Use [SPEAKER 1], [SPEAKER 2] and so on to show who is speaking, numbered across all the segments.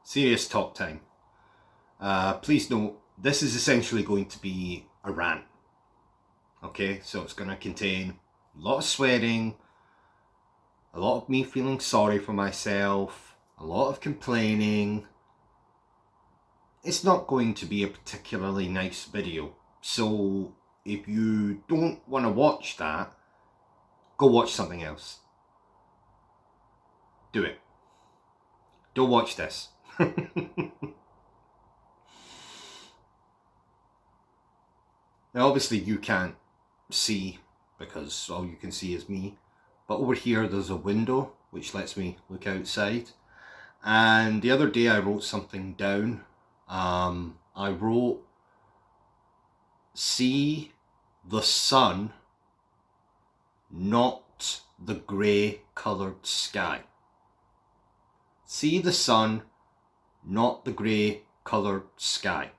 [SPEAKER 1] Serious talk time. Please note, this is essentially going to be a rant. Okay, so it's going to contain a lot of swearing, a lot of me feeling sorry for myself, a lot of complaining. It's not going to be a particularly nice video. So if you don't want to watch that, go watch something else. Do it. Don't watch this. Now obviously you can't see because all you can see is me, but over here there's a window which lets me look outside. And the other day I wrote something down. I wrote, see the sun, not the grey coloured sky. See the sun, not the grey coloured sky.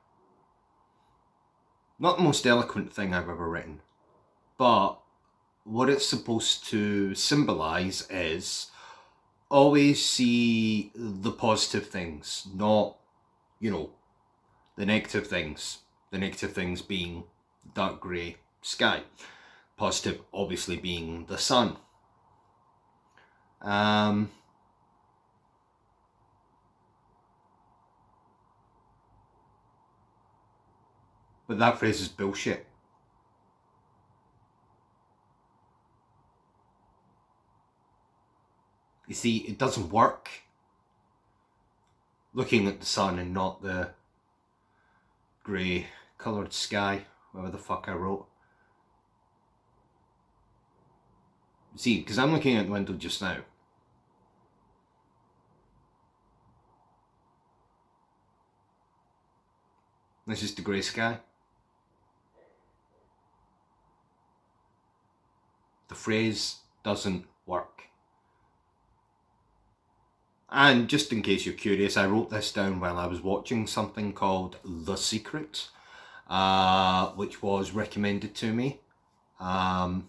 [SPEAKER 1] Not the most eloquent thing I've ever written, but what it's supposed to symbolise is always see the positive things, not, the negative things. The negative things being dark grey sky. Positive obviously being the sun. But that phrase is bullshit. You see, it doesn't work looking at the sun and not the grey coloured sky, whatever the fuck I wrote. See, because I'm looking at the window just now. This is the grey sky. The phrase doesn't work. And just in case you're curious, I wrote this down while I was watching something called The Secret, which was recommended to me. And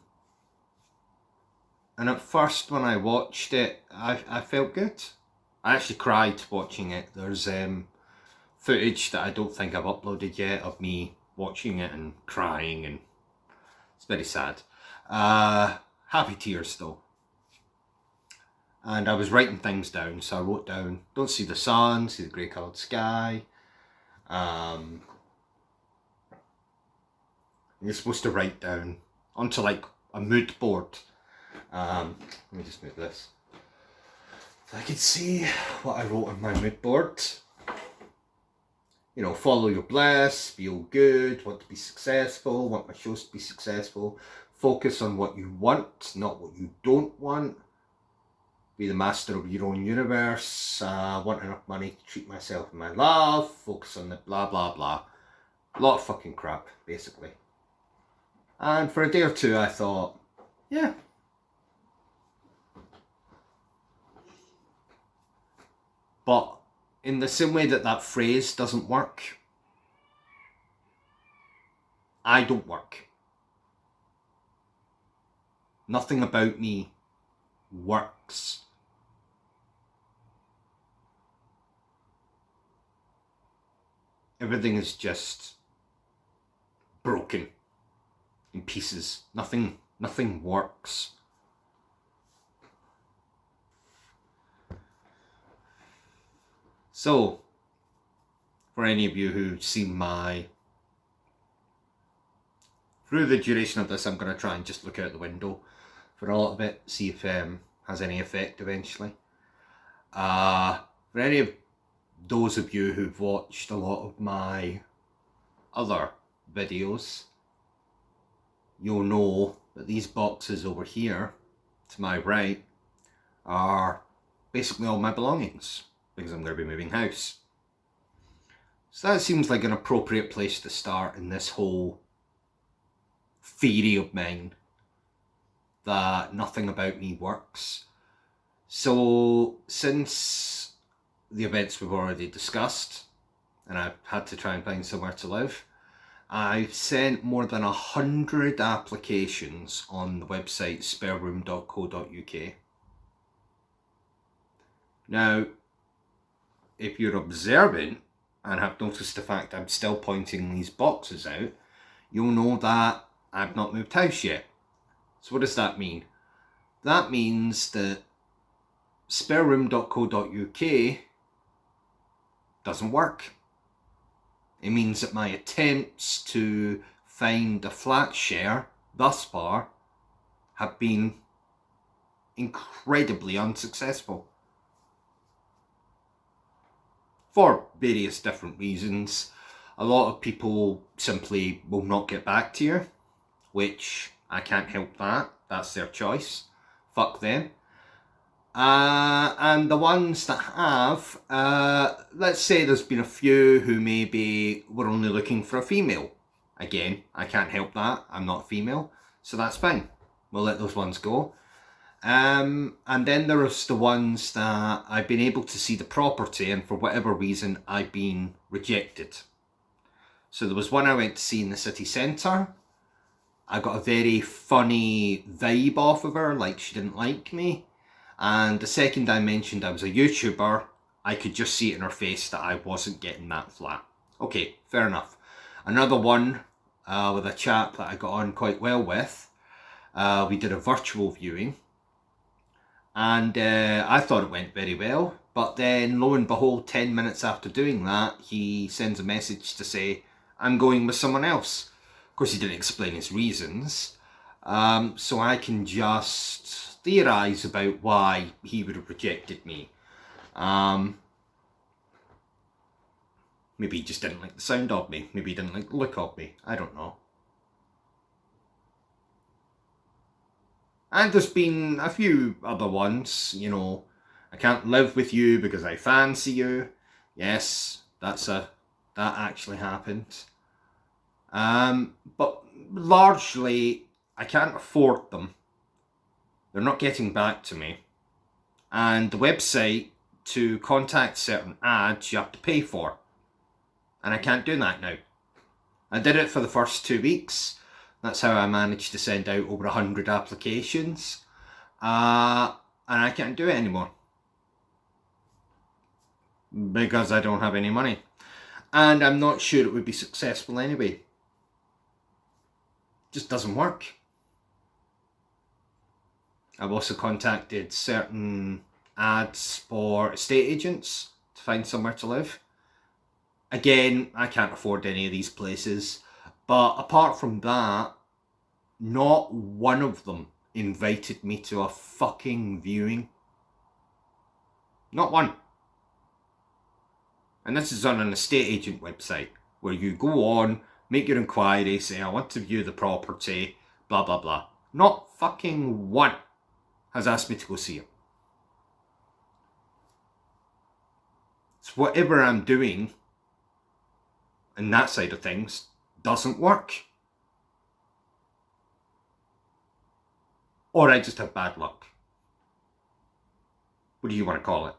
[SPEAKER 1] at first when I watched it, I felt good. I actually cried watching it. There's footage that I don't think I've uploaded yet of me watching it and crying, and it's very sad. Happy tears though. And I was writing things down, so I wrote down, don't see the sun, see the grey coloured sky. You're supposed to write down onto like a mood board. Let me just move this so I can see what I wrote on my mood board. Follow your bliss, feel good, want to be successful, want my shows to be successful. Focus on what you want, not what you don't want. Be the master of your own universe. Want enough money to treat myself and my love. Focus on the blah blah blah. A lot of fucking crap, basically. And for a day or two I thought, yeah. But in the same way that phrase doesn't work, I don't work. Nothing about me works. Everything is just broken in pieces. Nothing works. So, for any of you who've seen through the duration of this, I'm going to try and just look out the window for a little bit, see if it has any effect eventually. For any of those of you who've watched a lot of my other videos, you'll know that these boxes over here to my right are basically all my belongings, because I'm going to be moving house. So that seems like an appropriate place to start in this whole theory of mine that nothing about me works. So since the events we've already discussed, and I've had to try and find somewhere to live, I've sent more than 100 applications on the website spareroom.co.uk. Now, if you're observant and have noticed the fact I'm still pointing these boxes out, you'll know that I've not moved house yet. So what does that mean? That means that spareroom.co.uk doesn't work. It means that my attempts to find a flat share thus far have been incredibly unsuccessful. For various different reasons. A lot of people simply will not get back to you, which I can't help that. That's their choice. Fuck them. And the ones that have, let's say there's been a few who maybe were only looking for a female. Again, I can't help that. I'm not female, so that's fine. We'll let those ones go. And then there's the ones that I've been able to see the property and for whatever reason I've been rejected. So there was one I went to see in the city centre. I got a very funny vibe off of her, like she didn't like me. And the second I mentioned I was a YouTuber, I could just see it in her face that I wasn't getting that flat. Okay, fair enough. Another one with a chap that I got on quite well with. We did a virtual viewing. And I thought it went very well. But then, lo and behold, 10 minutes after doing that, he sends a message to say, I'm going with someone else. Of course, he didn't explain his reasons. So I can just theorise about why he would have rejected me. Maybe he just didn't like the sound of me. Maybe he didn't like the look of me. I don't know. And there's been a few other ones, you know, I can't live with you because I fancy you. Yes, that actually happened. But largely, I can't afford them. They're not getting back to me. And the website, to contact certain ads, you have to pay for. And I can't do that now. I did it for the first 2 weeks. That's how I managed to send out over 100 applications. And I can't do it anymore. Because I don't have any money. And I'm not sure it would be successful anyway. Just doesn't work. I've also contacted certain ads for estate agents to find somewhere to live. Again, I can't afford any of these places. But apart from that, not one of them invited me to a fucking viewing. Not one. And this is on an estate agent website where you go on, make your inquiry, say, I want to view the property, blah, blah, blah. Not fucking one has asked me to go see it. So whatever I'm doing on that side of things doesn't work. Or I just have bad luck. What do you want to call it?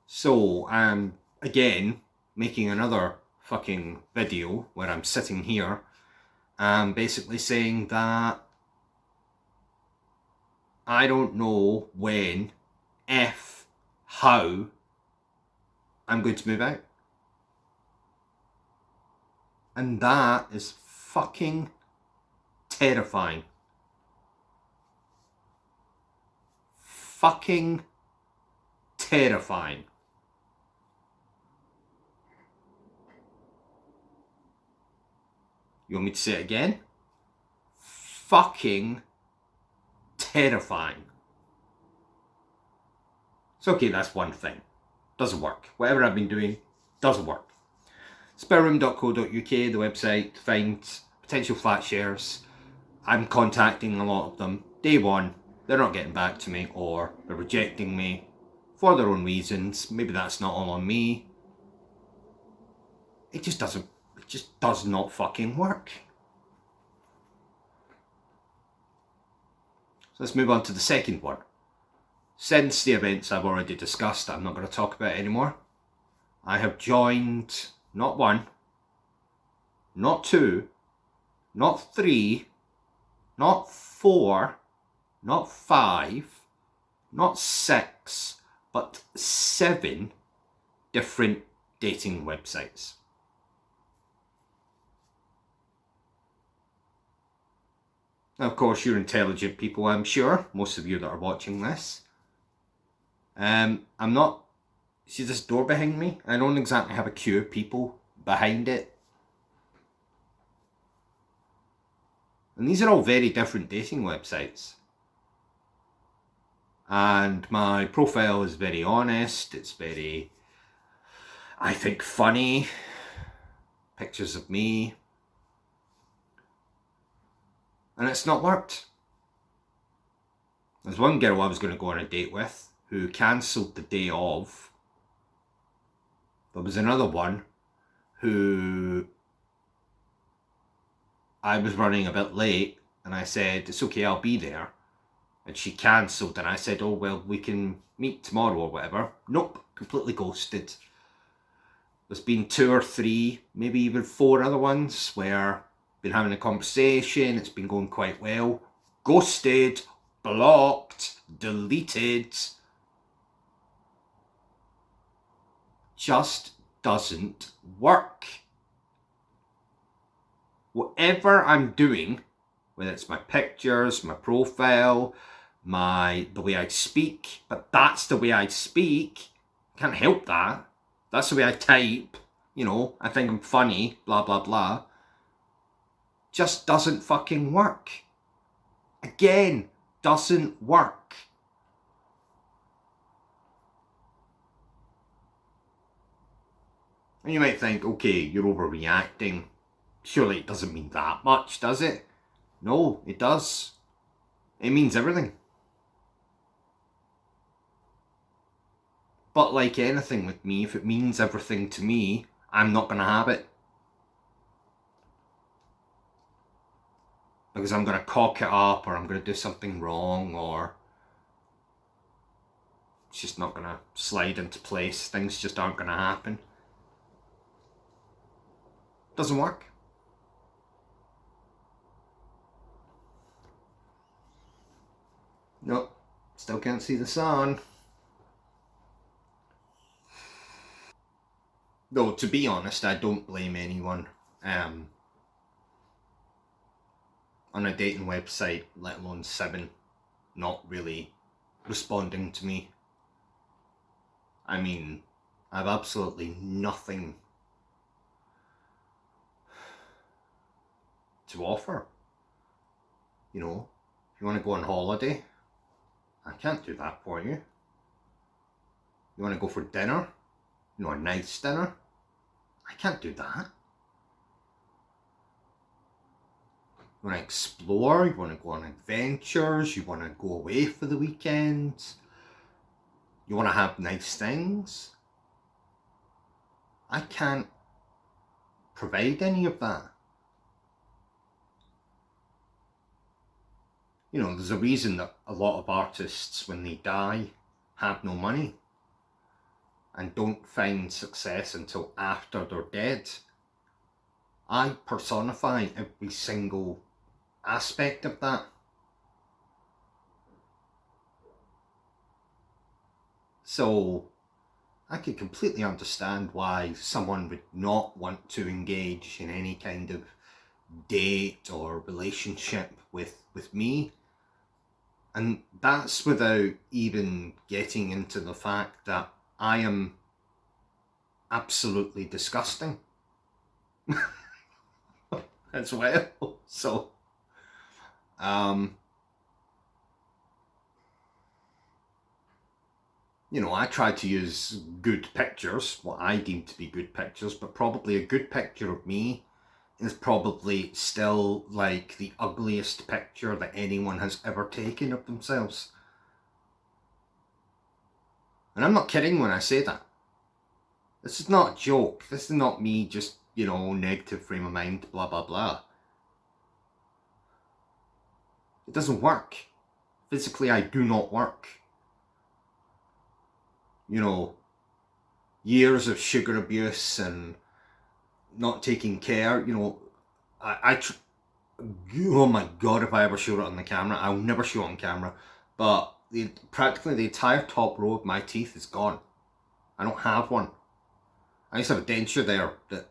[SPEAKER 1] So I'm, again, making another fucking video where I'm sitting here and basically saying that I don't know when, if, how I'm going to move out. And that is fucking terrifying. Fucking terrifying. You want me to say it again? Fucking terrifying. It's okay, that's one thing. Doesn't work. Whatever I've been doing doesn't work. spareroom.co.uk, the website to find potential flat shares. I'm contacting a lot of them. Day one, they're not getting back to me, or they're rejecting me for their own reasons. Maybe that's not all on me. It just does not fucking work. So let's move on to the second one. Since the events I've already discussed, I'm not going to talk about it anymore. I have joined not one, not two, not three, not 4, not 5, not 6, but 7 different dating websites. Now, of course, you're intelligent people, I'm sure, most of you that are watching this. I'm not... See this door behind me? I don't exactly have a queue of people behind it. And these are all very different dating websites. And my profile is very honest, it's very, I think, funny. Pictures of me. And it's not worked. There's one girl I was going to go on a date with who cancelled the day of. There was another one who I was running a bit late and I said, it's okay, I'll be there. And she cancelled and I said, oh, well, we can meet tomorrow or whatever. Nope, completely ghosted. There's been 2 or 3, maybe even 4 other ones where I've been having a conversation, it's been going quite well. Ghosted, blocked, deleted. Just doesn't work. Whatever I'm doing, whether it's my pictures, my profile, the way I speak, but that's the way I speak. Can't help that. That's the way I type. You know, I think I'm funny, blah, blah, blah. Just doesn't fucking work. Again, doesn't work. And you might think, okay, you're overreacting. Surely it doesn't mean that much, does it? No, it does. It means everything. But like anything with me, if it means everything to me, I'm not going to have it. Because I'm going to cock it up, or I'm going to do something wrong, or it's just not going to slide into place. Things just aren't going to happen. Doesn't work. Nope, still can't see the sun. Though, to be honest, I don't blame anyone on a dating website, let alone 7, not really responding to me. I mean, I have absolutely nothing to offer. You know, if you want to go on holiday, I can't do that for you. You want to go for dinner? You know, a nice dinner? I can't do that. You want to explore? You want to go on adventures? You want to go away for the weekend? You want to have nice things? I can't provide any of that. You know, there's a reason that a lot of artists, when they die, have no money and don't find success until after they're dead. I personify every single aspect of that. So I could completely understand why someone would not want to engage in any kind of date or relationship with me. And that's without even getting into the fact that I am absolutely disgusting as well. So, you know, I try to use good pictures, what I deem to be good pictures, but probably a good picture of me is probably still like the ugliest picture that anyone has ever taken of themselves. And I'm not kidding when I say that. This is not a joke. This is not me just, you know, negative frame of mind, blah, blah, blah. It doesn't work. Physically, I do not work. You know, years of sugar abuse and not taking care, you know, oh my god, if I ever show it on the camera, I'll never show it on camera, but practically the entire top row of my teeth is gone. I don't have one. I used to have a denture there that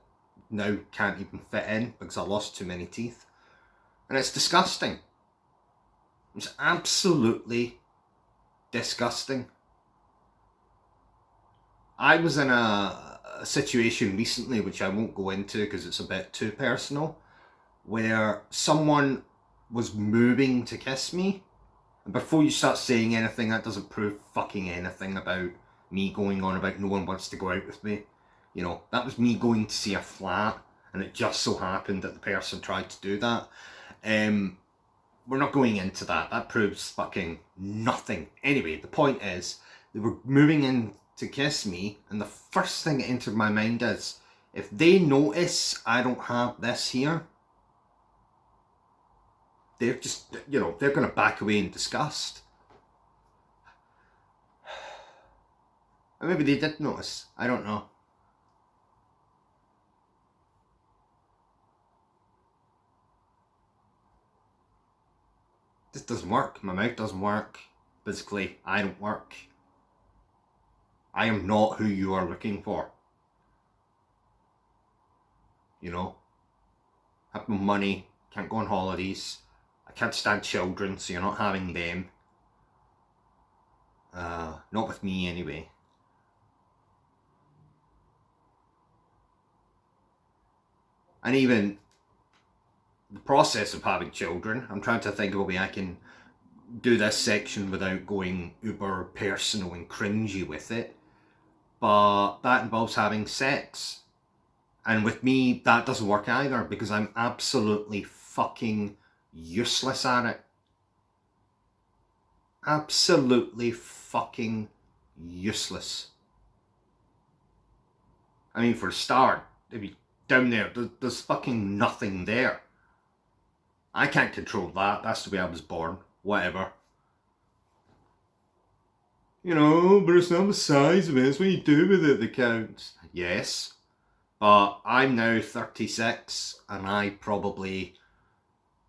[SPEAKER 1] now can't even fit in because I lost too many teeth. And it's disgusting. It's absolutely disgusting. I was in a situation recently, which I won't go into because it's a bit too personal, where someone was moving to kiss me. And before you start saying anything, that doesn't prove fucking anything about me going on about no one wants to go out with me. You know, that was me going to see a flat, and it just so happened that the person tried to do that. We're not going into that. That proves fucking nothing. Anyway, the point is, they were moving in to kiss me, and the first thing that entered my mind is, if they notice I don't have this here, they're just, you know, they're going to back away in disgust. And maybe they did notice. I don't know. This doesn't work. My mouth doesn't work. Physically, I don't work. I am not who you are looking for. You know? I have no money, can't go on holidays, I can't stand children, so you're not having them. Not with me anyway. And even the process of having children, I'm trying to think of a way I can do this section without going uber personal and cringy with it. But that involves having sex. And with me, that doesn't work either because I'm absolutely fucking useless at it. Absolutely fucking useless. I mean, for a start, if you down there, there's fucking nothing there. I can't control that. That's the way I was born. Whatever. You know, but it's not the size of it, it's what you do with it that counts. Yes. But I'm now 36 and I probably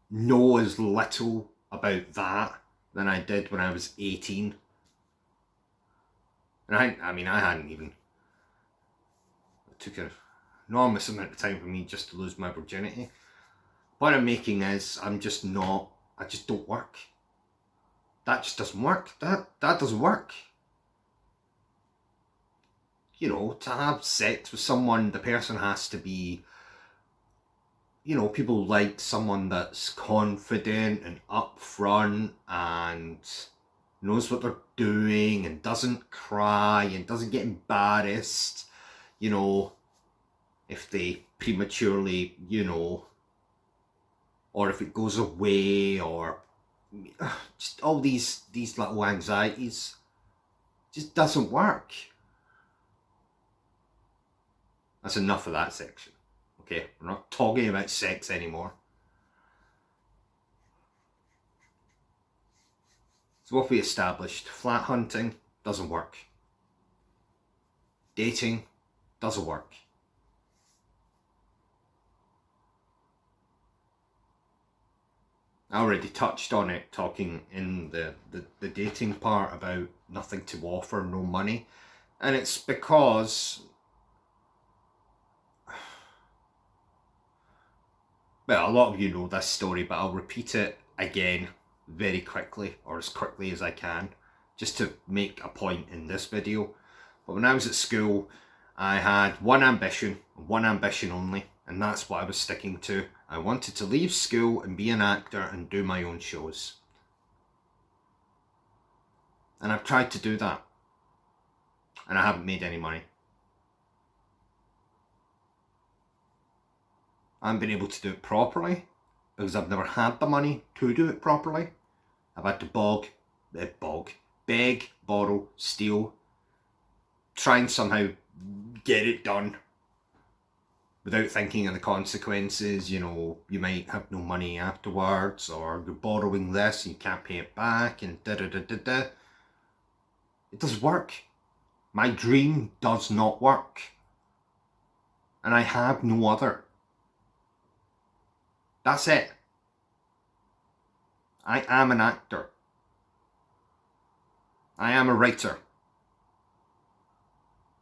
[SPEAKER 1] know as little about that than I did when I was 18. And I mean, I hadn't even... It took an enormous amount of time for me just to lose my virginity. What I'm making is, I just don't work. That just doesn't work. That doesn't work. You know, to have sex with someone, the person has to be, you know, people like someone that's confident and upfront and knows what they're doing and doesn't cry and doesn't get embarrassed, you know, if they prematurely, you know, or if it goes away, or just all these little anxieties. Just doesn't work. That's enough of that section. Okay, we're not talking about sex anymore. So what we established, flat hunting doesn't work. Dating doesn't work. I already touched on it talking in the dating part about nothing to offer, no money. And it's because, well, a lot of you know this story, but I'll repeat it again very quickly, or as quickly as I can, just to make a point in this video. But when I was at school, I had one ambition only, and that's what I was sticking to. I wanted to leave school and be an actor and do my own shows. And I've tried to do that. And I haven't made any money. I haven't been able to do it properly because I've never had the money to do it properly. I've had to beg, borrow, steal, try and somehow get it done without thinking of the consequences. You know, you might have no money afterwards, or you're borrowing this and you can't pay it back, and da-da-da-da-da. It doesn't work. My dream does not work. And I have no other. That's it. I am an actor. I am a writer.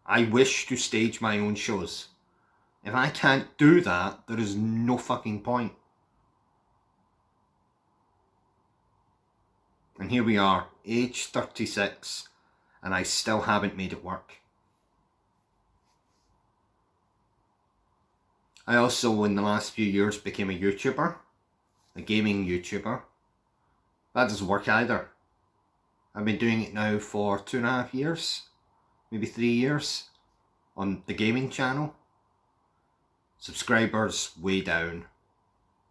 [SPEAKER 1] I wish to stage my own shows. If I can't do that, there is no fucking point. And here we are, age 36, and I still haven't made it work. I also, in the last few years, became a YouTuber, a gaming YouTuber. That doesn't work either. I've been doing it now for 2.5 years, maybe 3 years, on the gaming channel. Subscribers way down,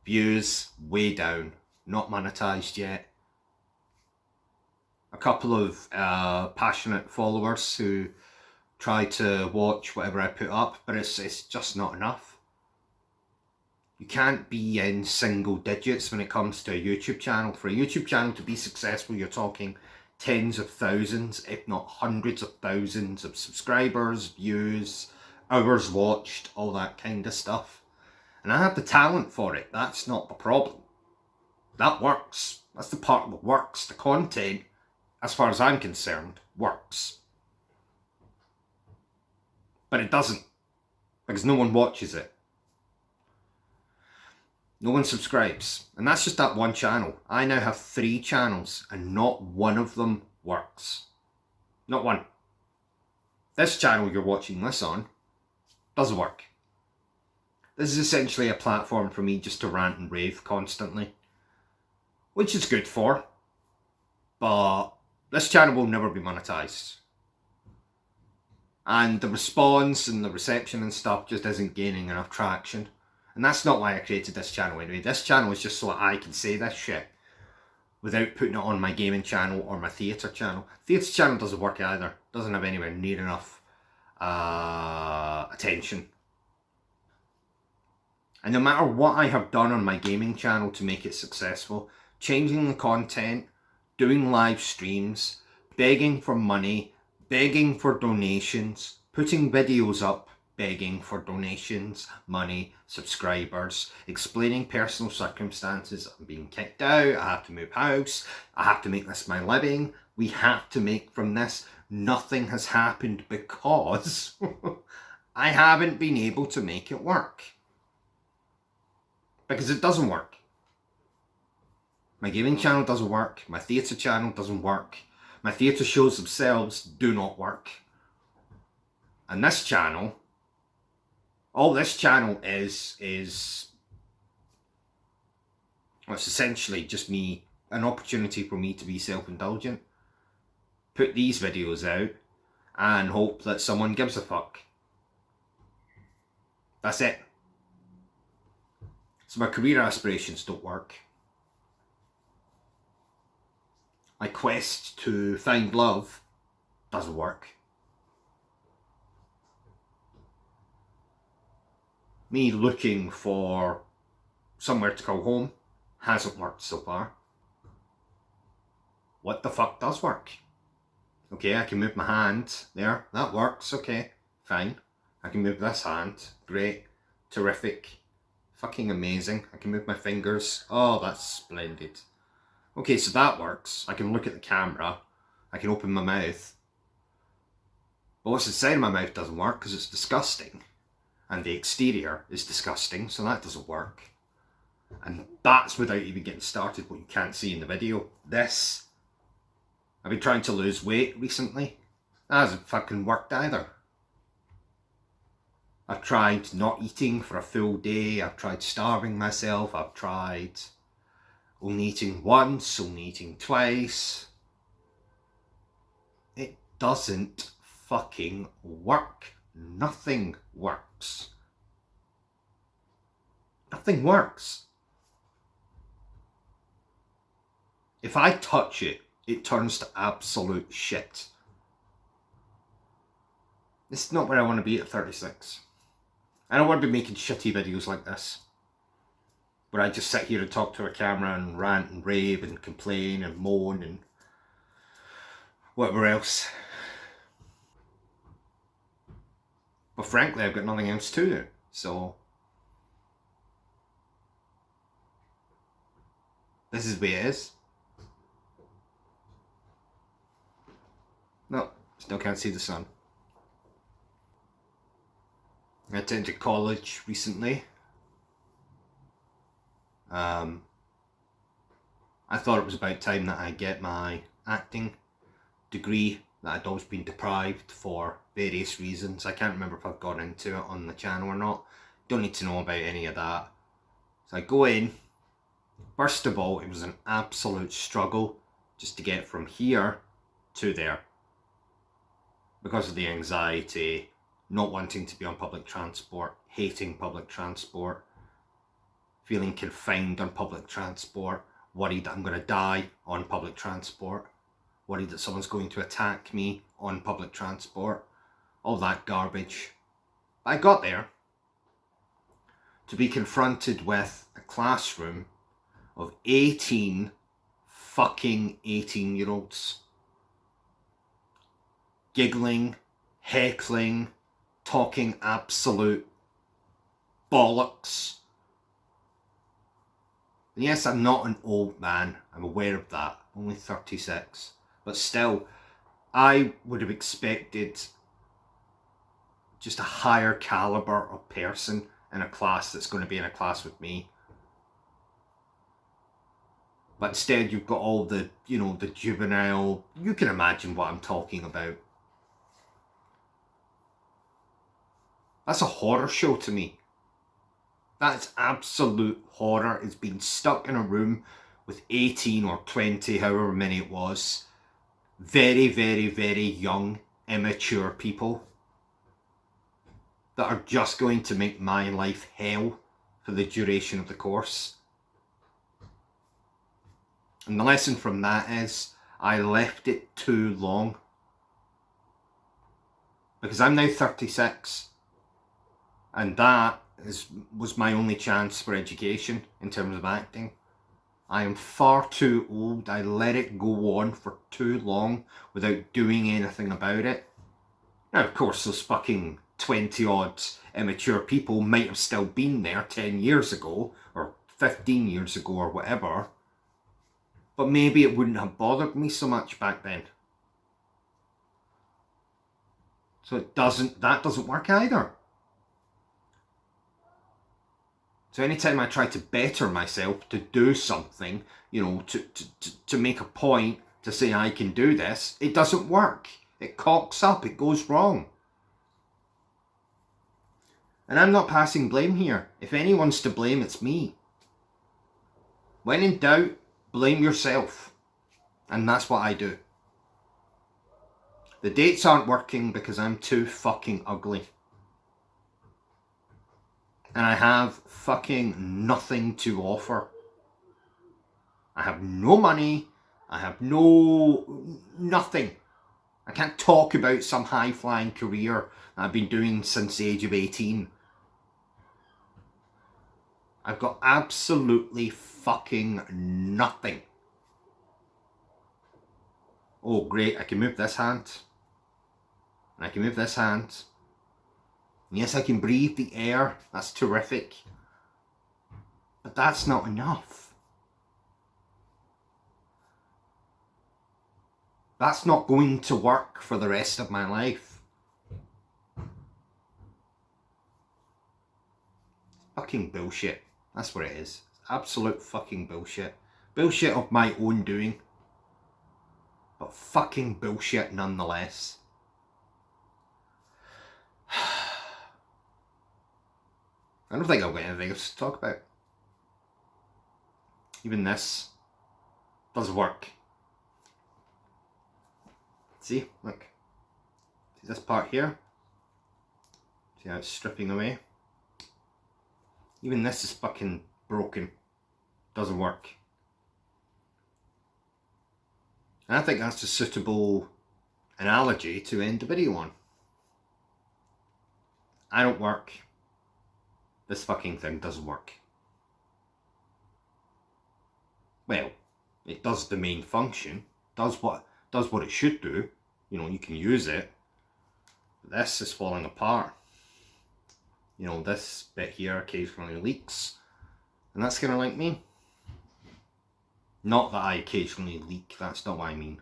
[SPEAKER 1] views way down, not monetized yet. A couple of passionate followers who try to watch whatever I put up, but it's just not enough. You can't be in single digits when it comes to a YouTube channel. For a YouTube channel to be successful, you're talking tens of thousands, if not hundreds of thousands of subscribers, views, hours watched, all that kind of stuff. And I have the talent for it. That's not the problem. That works. That's the part that works. The content, as far as I'm concerned, works. But it doesn't, because no one watches it. No one subscribes. And that's just that one channel. I now have 3 channels and not one of them works. Not one. This channel you're watching this on doesn't work. This is essentially a platform for me just to rant and rave constantly, which is good for, but this channel will never be monetized. And the response and the reception and stuff just isn't gaining enough traction. And that's not why I created this channel anyway. This channel is just so I can say this shit without putting it on my gaming channel or my theatre channel. Theatre channel doesn't work either. Doesn't have anywhere near enough attention. And no matter what I have done on my gaming channel to make it successful, changing the content, doing live streams, begging for money, begging for donations, putting videos up, begging for donations, money, subscribers, explaining personal circumstances. I'm being kicked out, I have to move house, I have to make this my living, we have to make from this. Nothing has happened because I haven't been able to make it work. Because it doesn't work. My gaming channel doesn't work, my theatre channel doesn't work, my theatre shows themselves do not work. And this channel, all this channel is well, it's essentially just me, an opportunity for me to be self-indulgent, put these videos out and hope that someone gives a fuck. That's it. So my career aspirations don't work. My quest to find love doesn't work. Me looking for somewhere to call home hasn't worked so far. What the fuck does work? Okay, I can move my hand there, that works, okay, fine. I can move this hand, great, terrific, fucking amazing. I can move my fingers, oh that's splendid. Okay, so that works. I can look at the camera, I can open my mouth. But what's inside of my mouth doesn't work because it's disgusting. And the exterior is disgusting, so that doesn't work. And that's without even getting started what you can't see in the video. This, I've been trying to lose weight recently. That hasn't fucking worked either. I've tried not eating for a full day, I've tried starving myself, I've tried only eating once, only eating twice. It doesn't fucking work. Nothing works. Nothing works. If I touch it, it turns to absolute shit. This is not where I want to be at 36. I don't want to be making shitty videos like this, where I just sit here and talk to a camera and rant and rave and complain and moan and whatever else. But frankly, I've got nothing else to do, so this is the way it is. No, still can't see the sun. I attended college recently. I thought it was about time that I get my acting degree that I'd always been deprived for various reasons. I can't remember if I've gone into it on the channel or not. Don't need to know about any of that. So I go in. First of all, it was an absolute struggle just to get from here to there because of the anxiety, not wanting to be on public transport, hating public transport, feeling confined on public transport, worried that I'm going to die on public transport, worried that someone's going to attack me on public transport, all that garbage. I got there to be confronted with a classroom of 18 fucking 18-year-olds giggling, heckling, talking absolute bollocks. And yes, I'm not an old man, I'm aware of that, only 36, but still, I would have expected just a higher caliber of person in a class that's going to be in a class with me. But instead you've got all the, the juvenile, you can imagine what I'm talking about. That's a horror show to me. That's absolute horror. It's being stuck in a room with 18 or 20, however many it was. Very, very, very young, immature people that are just going to make my life hell for the duration of the course. And the lesson from that is I left it too long. Because I'm now 36. And that was my only chance for education in terms of acting. I am far too old. I let it go on for too long without doing anything about it. Now, of course, those fucking 20-odd immature people might have still been there 10 years ago or 15 years ago or whatever. But maybe it wouldn't have bothered me so much back then. So that doesn't work either. So anytime I try to better myself, to do something, to make a point, to say I can do this, it doesn't work. It cocks up, it goes wrong. And I'm not passing blame here. If anyone's to blame, it's me. When in doubt, blame yourself. And that's what I do. The dates aren't working because I'm too fucking ugly. And I have fucking nothing to offer. I have no money. I have nothing. I can't talk about some high-flying career that I've been doing since the age of 18. I've got absolutely fucking nothing. Oh, great, I can move this hand. And I can move this hand. Yes, I can breathe the air. That's terrific. But that's not enough. That's not going to work for the rest of my life. Fucking bullshit. That's what it is. Absolute fucking bullshit. Bullshit of my own doing. But fucking bullshit nonetheless. I don't think I've got anything else to talk about. Even this does work. See, look. See this part here? See how it's stripping away? Even this is fucking broken. Doesn't work. And I think that's a suitable analogy to end the video on. I don't work. This fucking thing doesn't work. Well, it does the main function, does what it should do. You can use it. This is falling apart. This bit here occasionally leaks. And that's kind of like me. Not that I occasionally leak, that's not what I mean.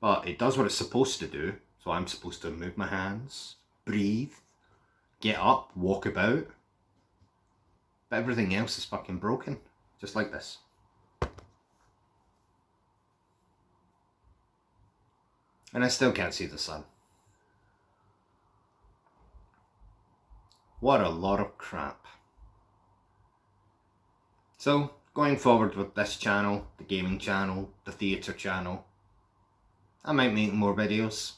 [SPEAKER 1] But it does what it's supposed to do. So I'm supposed to move my hands, breathe, get up, walk about. But everything else is fucking broken. Just like this. And I still can't see the sun. What a lot of crap. So, going forward with this channel, the gaming channel, the theatre channel, I might make more videos.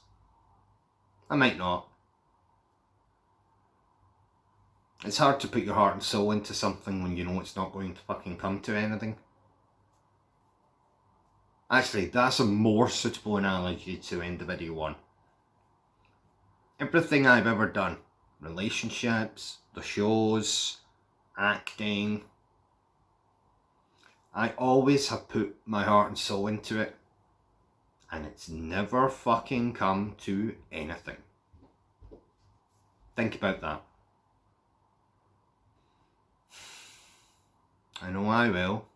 [SPEAKER 1] I might not. It's hard to put your heart and soul into something when you know it's not going to fucking come to anything. Actually, that's a more suitable analogy to end the video on. Everything I've ever done, relationships, the shows, acting, I always have put my heart and soul into it, and it's never fucking come to anything. Think about that. I know I will.